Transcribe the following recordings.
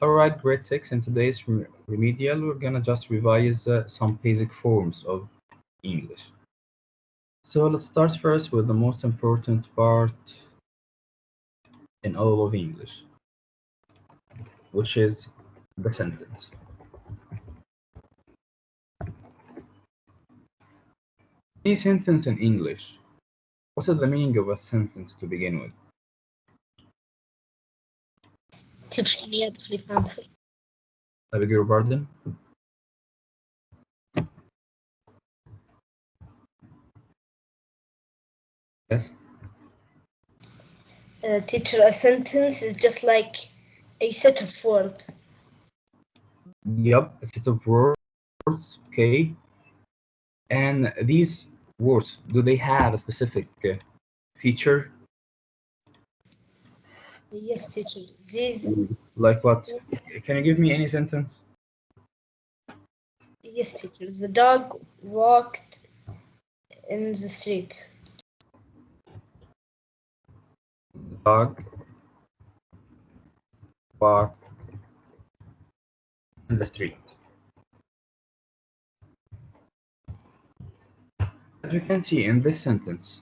Alright, grade 6. In today's remedial, we're gonna just revise some basic forms of English. So let's start first with the most important part in all of English, which is the sentence. Any sentence in English, what is the meaning of a sentence to begin with? Teacher, can you ادخلي فرنسي؟ I beg your pardon? Yes? Teacher, a sentence is just like a set of words. Yep, a set of words, okay. And these words, do they have a specific feature? Yes, teacher. These. Like what? Can you give me any sentence? Yes, teacher. The dog walked in the street. The dog walked in the street. As you can see in this sentence,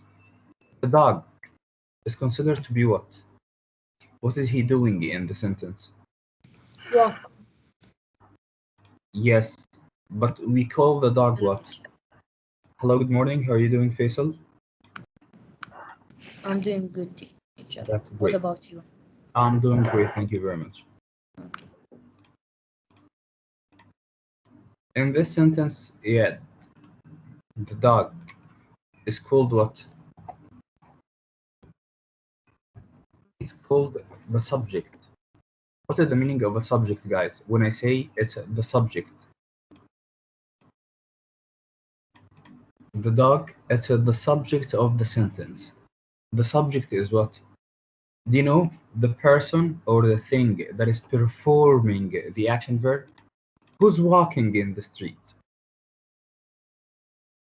the dog is considered to be what? What is he doing in the sentence? Walk. Yes, but we call the dog what? Hello, good morning. How are you doing, Faisal? I'm doing good, teacher. That's What great. about you? I'm doing great. Thank you very much. In this sentence, yeah, the dog is called what? It's called the subject. What is the meaning of a subject, guys? When I say it's the subject, the dog, it's the subject of the sentence. The subject is what? Do you know the person or the thing that is performing the action verb? Who's walking in the street?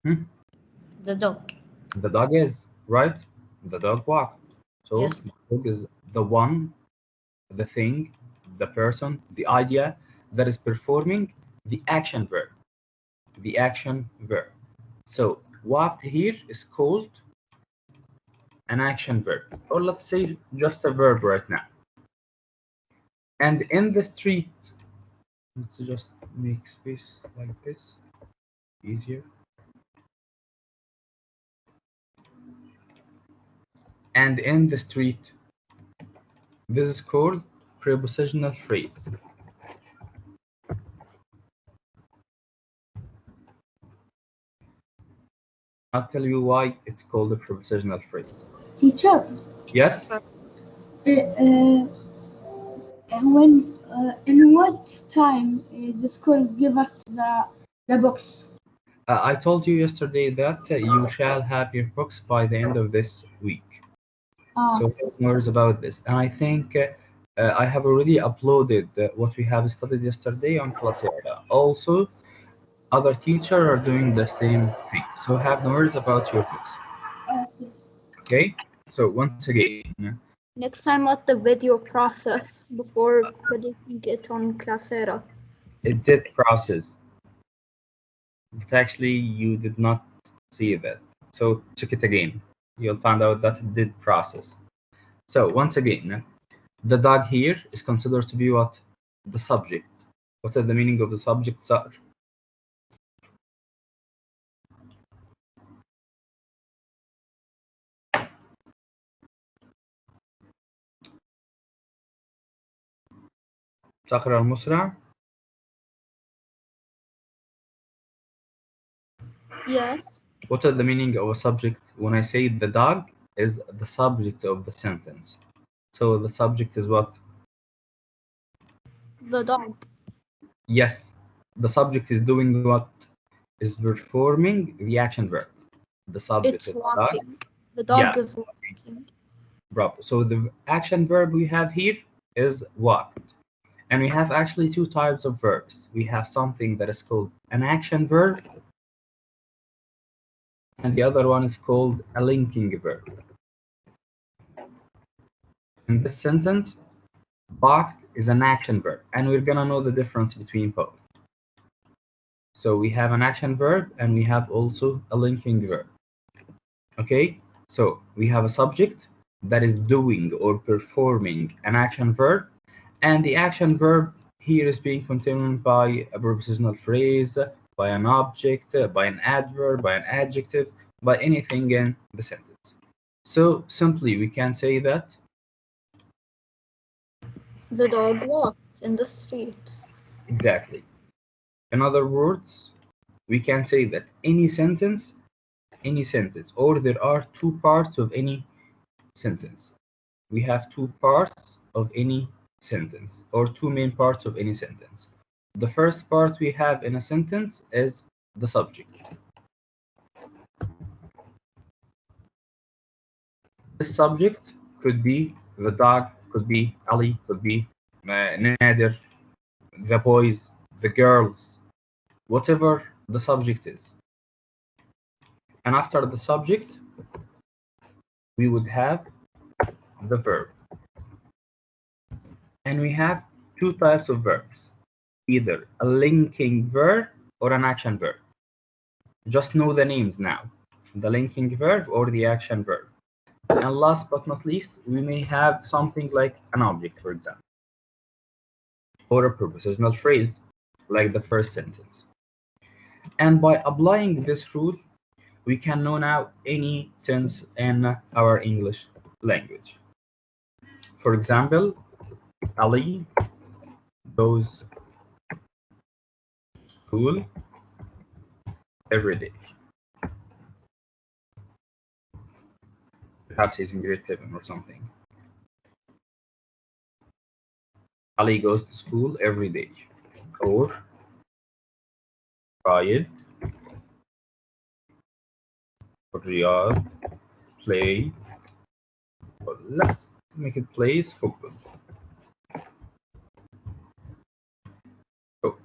The dog. The dog is, right? The dog walked. So Yes. the dog is the one, the thing, the person, the idea that is performing the action verb. The action verb. So walked here is called an action verb, or let's say just a verb right now. And in the street, let's just make space like this, easier. And in the street, this is called prepositional phrase. I'll tell you why it's called a prepositional phrase. Teacher, Yes? when in what time the school give us the books? I told you yesterday that you shall have your books by the end of this week. So no worries about this. And I think I have already uploaded what we have studied yesterday on Classera. Also, other teachers are doing the same thing. So have no worries about your books. Okay? So once again, Next time, let the video process before putting it on Classera. it did process. But actually, you did not see that. So check it again. You'll find out that it did process. So once again, the dog here is considered to be what? The subject. What is the meaning of the subject, sir? صقر المسرع. Yes. What is the meaning of a subject? When I say the dog is the subject of the sentence. So the subject is what? The dog. Yes, the subject is doing what? Is performing the action verb. The subject It's is walking. dog. The dog Yeah. is walking. Bravo. So the action verb we have here is walked. And we have actually two types of verbs. We have something that is called an action verb, and the other one is called a linking verb. In this sentence, walked is an action verb, and we're gonna know the difference between both. So we have an action verb and we have also a linking verb. Okay, so we have a subject that is doing or performing an action verb, and the action verb here is being continued by a prepositional phrase, by an object, by an adverb, by an adjective, by anything in the sentence. So simply we can say that The dog walks in the streets. exactly. In other words, we can say that any sentence, or there are two parts of any sentence. We have two parts of any sentence, or two main parts of any sentence. The first part we have in a sentence is the subject. The subject could be the dog, could be Ali, could be Nader, the boys, the girls, whatever the subject is. And after the subject, we would have the verb. And we have two types of verbs, either a linking verb or an action verb. Just know the names now, the linking verb or the action verb. And last but not least, we may have something like an object, for example, or a prepositional phrase, like the first sentence. And by applying this rule, we can know now any tense in our English language. For example, Ali goes to school every day. Perhaps he's in grade 7 or something. Ali goes to school every day. Or Riyad or Riyadh play. Well, let's make it plays football. So,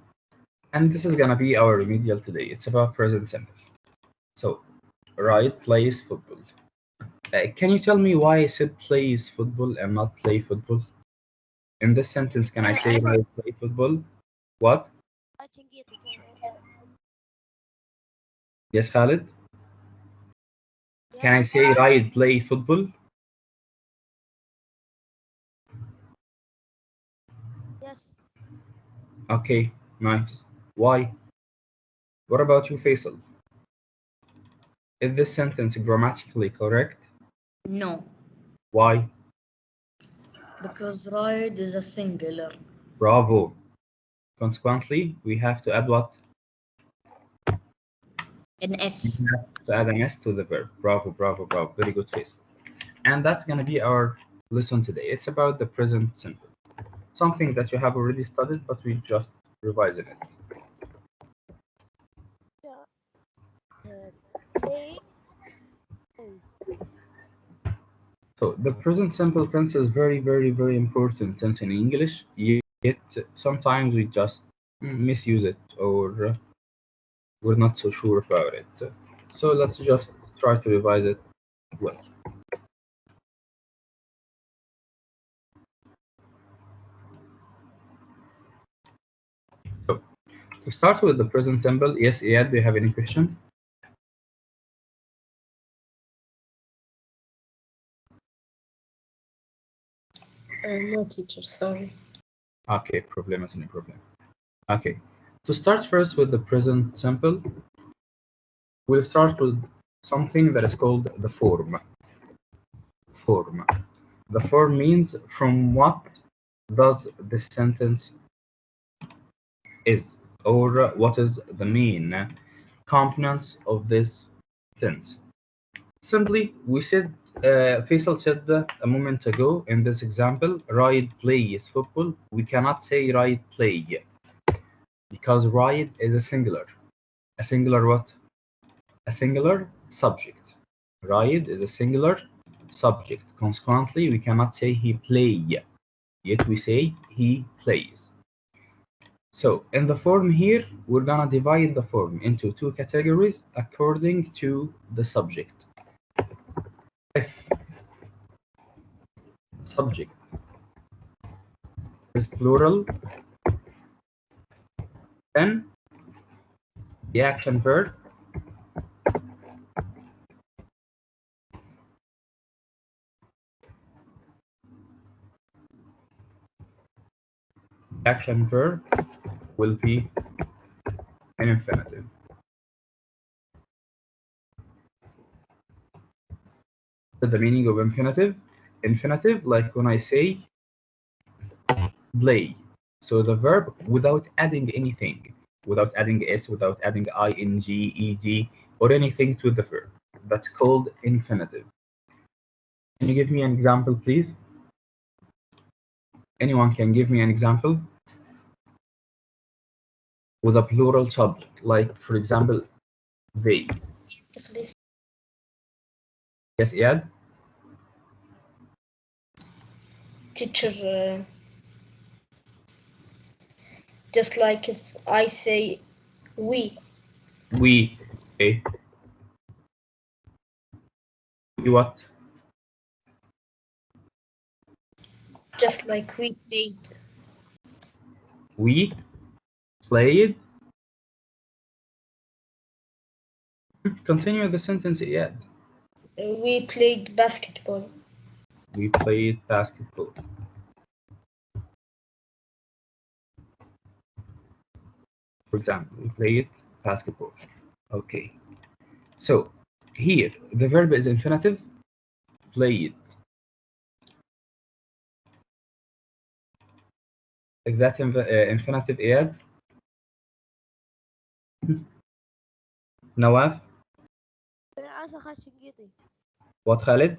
and this is gonna be our remedial today. It's about present simple. So, Riyadh plays football. Can you tell me why I said plays football and not play football? In this sentence, can I say Riyadh play football? What? Yes, Khalid? Can I say Riyadh play football? Yes. Okay, nice. Why? What about you, Faisal? Is this sentence grammatically correct? No, Why? because ride is a singular. Bravo. Consequently, we have to add what? An We S. have to add an S to the verb. Bravo, bravo, bravo. Very good, Faisal. And that's going to be our lesson today. It's about the present simple. Something that you have already studied, but we just revising it. Play. So the present simple tense is very, very, very important tense in English. Yet sometimes we just misuse it, or we're not so sure about it. So let's just try to revise it well. So to start with the present simple, yes, Iyad, do you have any question? No, teacher, sorry. Okay, problem is any problem. Okay, to start first with the present simple, we'll start with something that is called the form. Form. The form means from what does this sentence is, or what is the main components of this tense. Simply, we said, Faisal said a moment ago in this example, Ride plays football. We cannot say Ride play because Ride is a singular. A singular what? A singular subject. Ride is a singular subject. Consequently, we cannot say he play, yet we say he plays. So in the form here, we're gonna divide the form into two categories according to the subject. If subject is plural, then the action verb will be an infinitive. The meaning of infinitive? Infinitive, like when I say play. So the verb without adding anything, without adding s, without adding ing, ed, or anything to the verb. That's called infinitive. Can you give me an example, please? Anyone can give me an example with a plural subject, like for example, they. Yes, Iyad? Teacher, just like if I say we. We. Okay. We what? Just like we played. We played. Continue the sentence, Iyad. We played basketball. We played basketball. For example, we played basketball. Okay. So here the verb is infinitive. Played. Is that infinitive, Iyad? Nawaf? What, Khalid?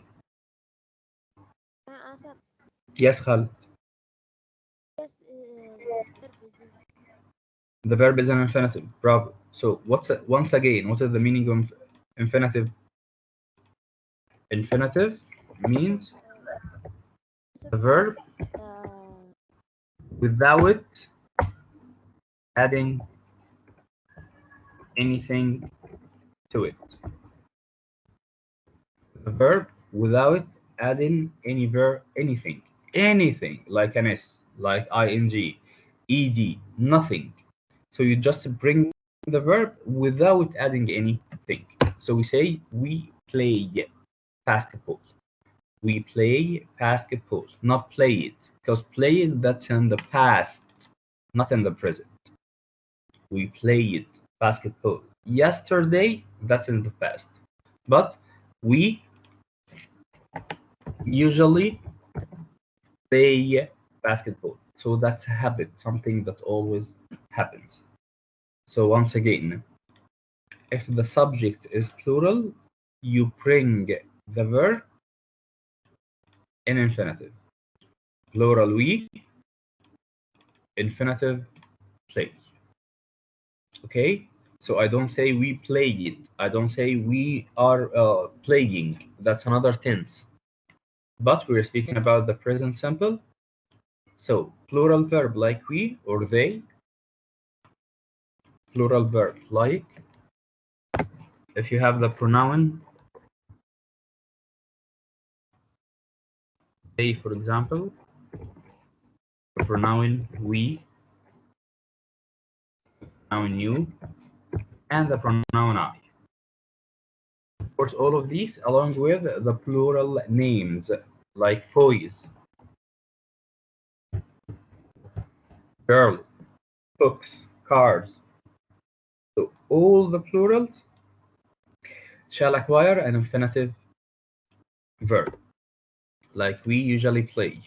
Yes, Khalid. The verb is an infinitive. Bravo. So once again, what is the meaning of infinitive? Infinitive means the verb without adding anything to it. The verb without adding anything like an s, like ing, ed, nothing. So you just bring the verb without adding anything. So we say we play basketball. We play basketball, not play it, because play it, that's in the past, not in the present. We played basketball yesterday, that's in the past. But we usually play basketball. So that's a habit, something that always happens. So once again, if the subject is plural, you bring the verb in infinitive. Plural we, infinitive play. Okay? So I don't say we played. I don't say we are playing. That's another tense. But we're speaking about the present simple. So plural verb like we or they. Plural verb like. If you have the pronoun they, for example, the pronoun we, pronoun you, and the pronoun I. Of course, all of these along with the plural names like boys, girls, books, cars. So all the plurals shall acquire an infinitive verb, like we usually play.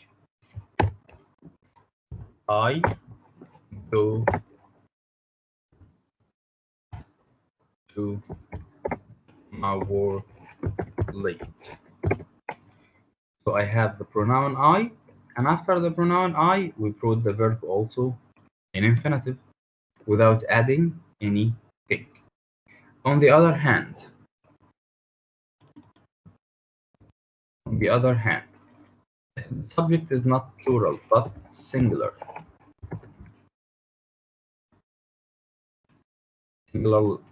I go to my work late. So I have the pronoun I, and after the pronoun I, we put the verb also in infinitive without adding anything. On the other hand, if the subject is not plural but singular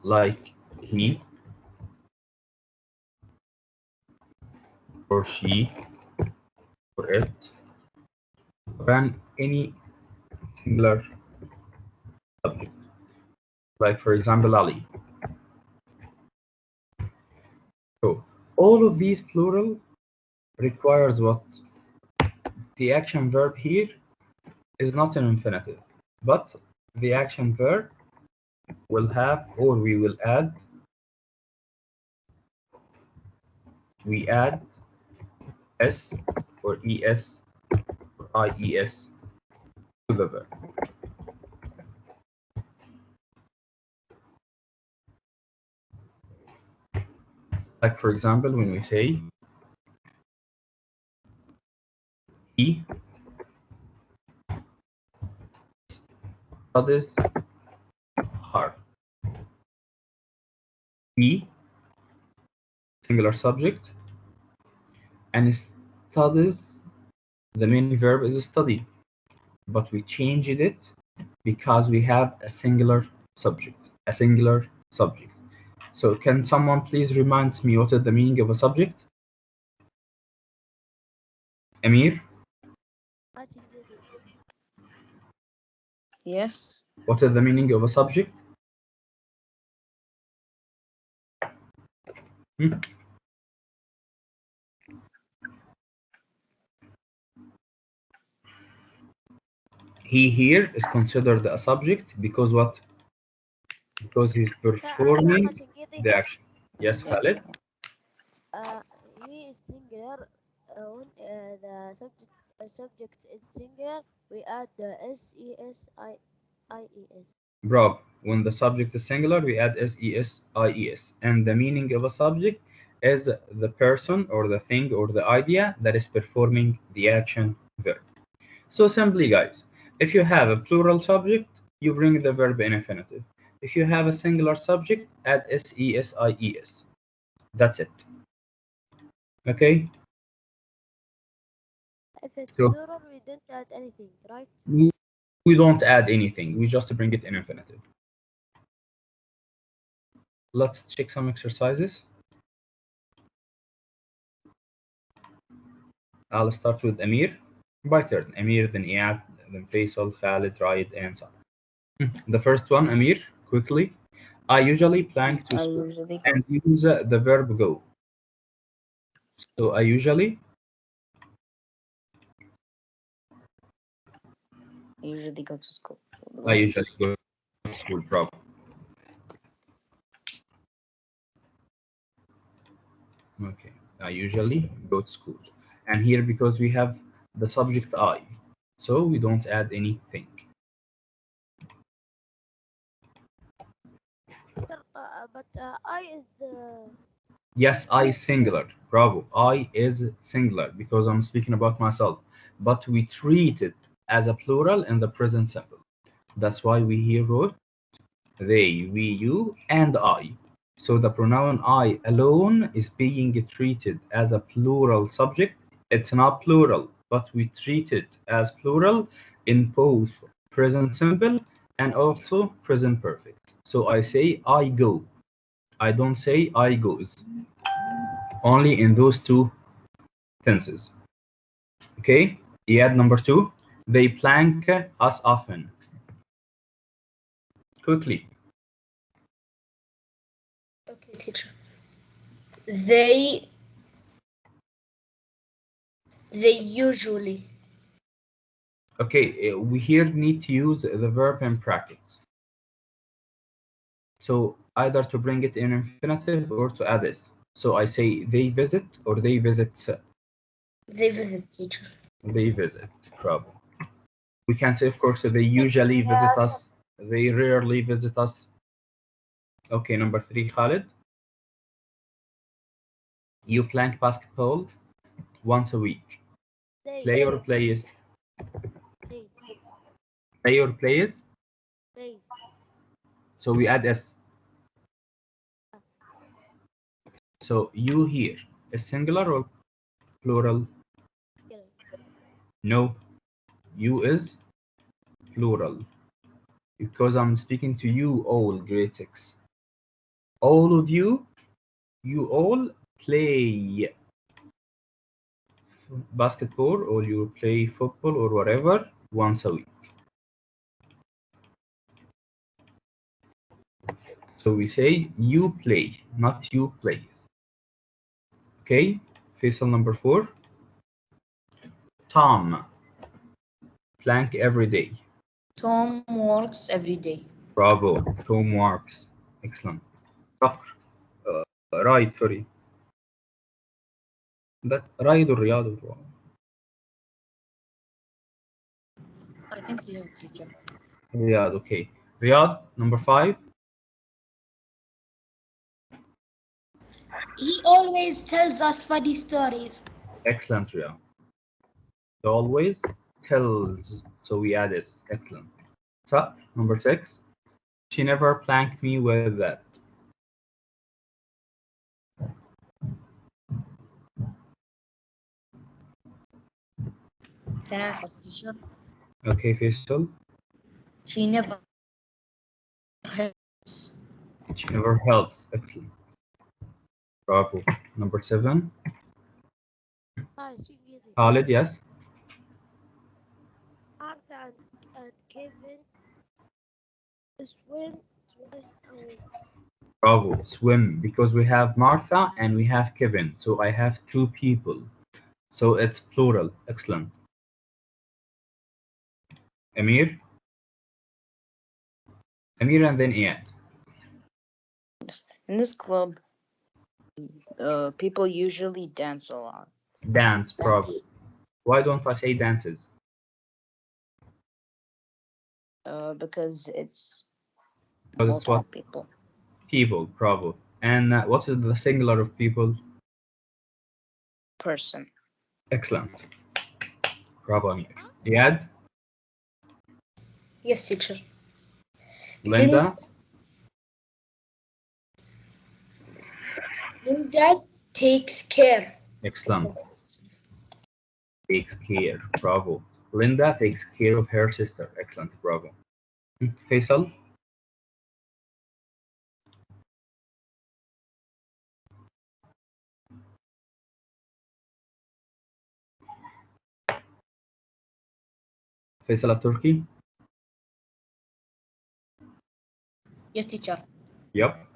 like he or she or it, or any singular subject. Like for example, Ali. So all of these plural requires what? The action verb here is not an infinitive, but the action verb will have, or we add s or es or ies to the verb. Like for example, when we say he studies hard. He, singular subject, and studies, the main verb is study, but we changed it because we have a singular subject. So can someone please remind me what is the meaning of a subject? Amir, Yes. what is the meaning of a subject? Hmm? He here is considered a subject because what? Because he's performing the action. Yes, Khalid? He is singular. When the subject is singular, we add the SESIES. Bravo. When the subject is singular, we add SESIES. And the meaning of a subject is the person or the thing or the idea that is performing the action verb. So simply, guys, if you have a plural subject, you bring the verb in infinitive. If you have a singular subject, add SESIES. That's it. Okay? If it's So plural, we don't add anything, right? we don't add anything. We just bring it in infinitive. Let's check some exercises. I'll start with Amir. By turn. Amir, then Iyad, then Faisal, Khalid, Raid, and so on. The first one, Amir, quickly. I usually plan to I school usually and use the verb go. So I usually go to school. I usually go to school, bro. Okay. I usually go to school. And here because we have the subject I, so we don't add anything. But I is Yes, I is singular. Bravo. I is singular because I'm speaking about myself. But we treat it as a plural in the present simple. That's why we here wrote they, we, you, and I. So the pronoun I alone is being treated as a plural subject. It's not plural, but we treat it as plural in both present simple and also present perfect. So I say I go. I don't say I goes. Only in those two tenses. Okay? Add number 2. They plank us often. Quickly. Okay, teacher. They usually. Okay, we here need to use the verb in brackets. So either to bring it in infinitive or to add it. So I say they visit or they visit. They visit, teacher. They visit. Bravo. We can say, of course, they usually visit us. They rarely visit us. Okay, number 3, Khalid. You plank basketball once a week. days. Play or plays? Days. Play or plays? Days. So we add s. So you here is singular or plural? No, you is plural because I'm speaking to you all, grade 6. All of you all play basketball or you play football or whatever once a week. So we say you play, not you plays. Okay, Faisal number 4. Tom blank every day. Tom works every day. Bravo. Tom works. Excellent. صقر. رايد sorry. ده رايد الرياض. I think you have teacher. Riyadh, okay. Riyadh, number 5. He always tells us funny stories. Excellent, Riyadh. He always tells, so we add this. Excellent. So, number 6. She never planked me with that. Can I ask teacher? Okay, Faisal. She never helps. She never helps. Excellent. Bravo. Number 7. Khalid, yes. Arthur and Kevin swim twice a week. Bravo. Swim, because we have Martha and we have Kevin. So I have 2 people. So it's plural. Excellent. Amir? Amir and then Iyad. In this club, people usually dance a lot. Dance, bravo. Why don't I say dances? Because it's Because it's multiple what? people. People, bravo. And what is the singular of people? Person. Excellent. Bravo, Amir. Iyad? Yes, teacher. Linda? Linda takes care. Excellent. Takes care. Bravo. Linda takes care of her sister. Excellent. Bravo. Faisal? Faisal of Turkey? Yes, teacher. Yep.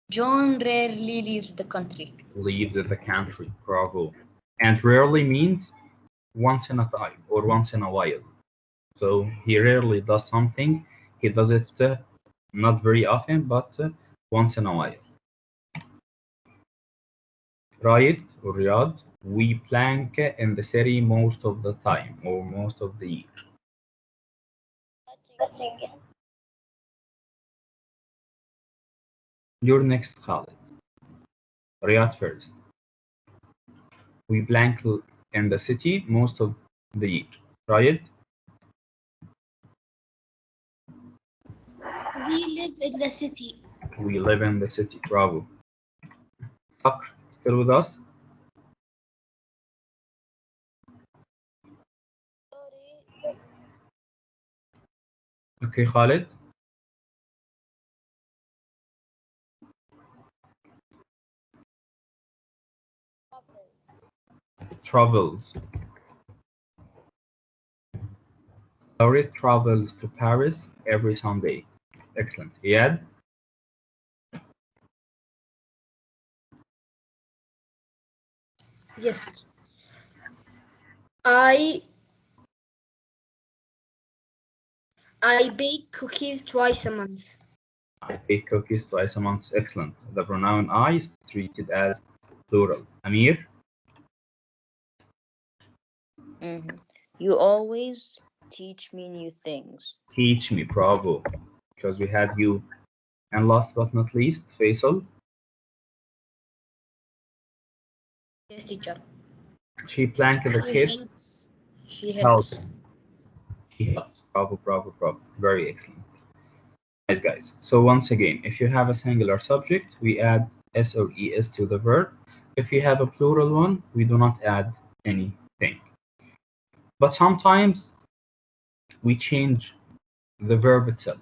John rarely leaves the country. Leaves the country. Bravo. And rarely means once in a time or once in a while. So he rarely does something. He does it not very often, but once in a while. Right or Riyadh, we plank in the city most of the time or most of the year. You're next, Khalid. Riyadh first. We blank in the city most of the year. Right? We live in the city. We live in the city. Bravo. Fakr, still with us? Okay, Khalid. Travels. Laurie travels to Paris every Sunday. Excellent. Iyad? Yes. I bake cookies twice a month. I bake cookies twice a month. Excellent. The pronoun I is treated as plural. Amir? You always teach me new things. Teach me. Bravo. Because we have you. And last but not least, Faisal? Yes, teacher. She planked the She kids. helps. She helps. She helps. Bravo, bravo, bravo. Very excellent. Nice, guys. So once again, if you have a singular subject, we add s or es to the verb. If you have a plural one, we do not add anything. But sometimes we change the verb itself.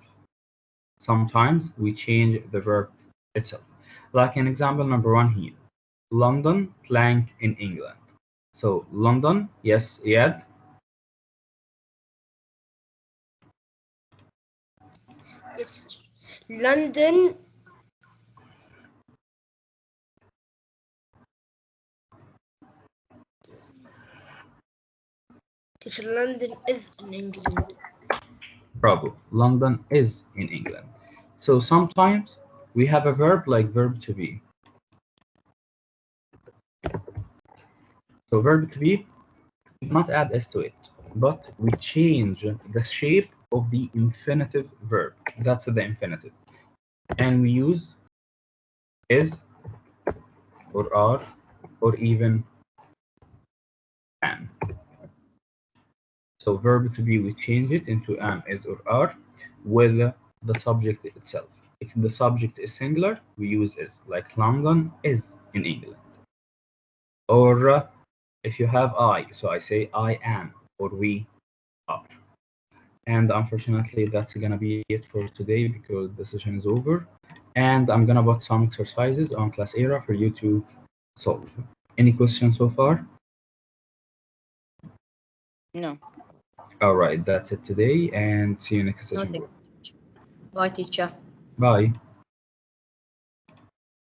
Sometimes we change the verb itself. Like in example number 1 here. London plank in England. So London, yes, Iyad. Yes, teacher. London Teacher, London is in England. Bravo. London is in England. So sometimes we have a verb like verb to be. So verb to be, we do not add s to it, but we change the shape of the infinitive verb. That's the infinitive. And we use is or are or even am. So verb to be, we change it into am, is, or are with the subject itself. If the subject is singular, we use is, like London is in England. Or if you have I, so I say I am, or we are. And unfortunately, that's gonna be it for today because the session is over. And I'm gonna put some exercises on class era for you to solve. Any questions so far? No. All right, that's it today, and see you next session. Nothing. Bye, teacher. Bye.